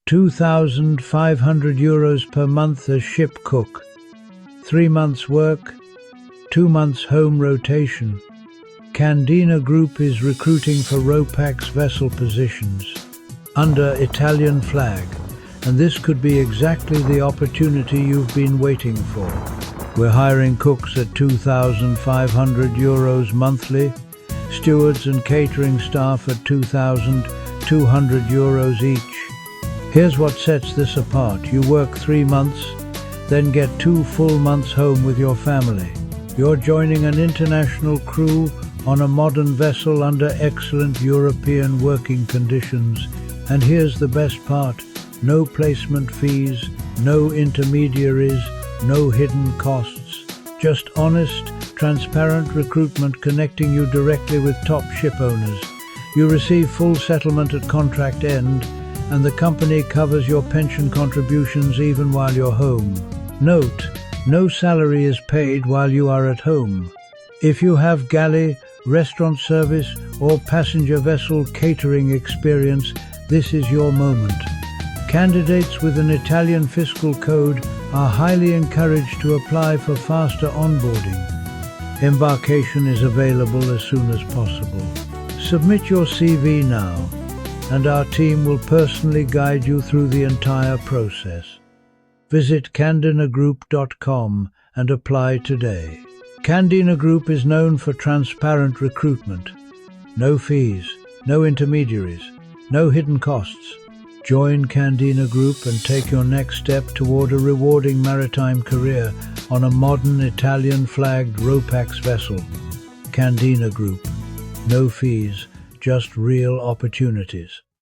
€2,500 per month as ship cook. 3 months work, 2 months home rotation. Candina Group is recruiting for RoPax vessel positions under Italian flag, and this could be exactly the opportunity you've been waiting for. We're hiring cooks at €2,500 monthly, stewards and catering staff at €2,200 each. Here's what sets this apart. You work 3 months, then get 2 full months home with your family. You're joining an international crew on a modern vessel under excellent European working conditions. And here's the best part: no placement fees, no intermediaries, no hidden costs. Just honest, transparent recruitment connecting you directly with top ship owners. You receive full settlement at contract end, and the company covers your pension contributions even while you're home. Note: no salary is paid while you are at home. If you have galley, restaurant service, or passenger vessel catering experience, this is your moment. Candidates with an Italian fiscal code are highly encouraged to apply for faster onboarding. Embarkation is available as soon as possible. Submit your CV now, and our team will personally guide you through the entire process. Visit candinagroup.com and apply today. Candina Group is known for transparent recruitment. No fees, no intermediaries, no hidden costs. Join Candina Group and take your next step toward a rewarding maritime career on a modern Italian-flagged RoPax vessel. Candina Group. No fees, just real opportunities.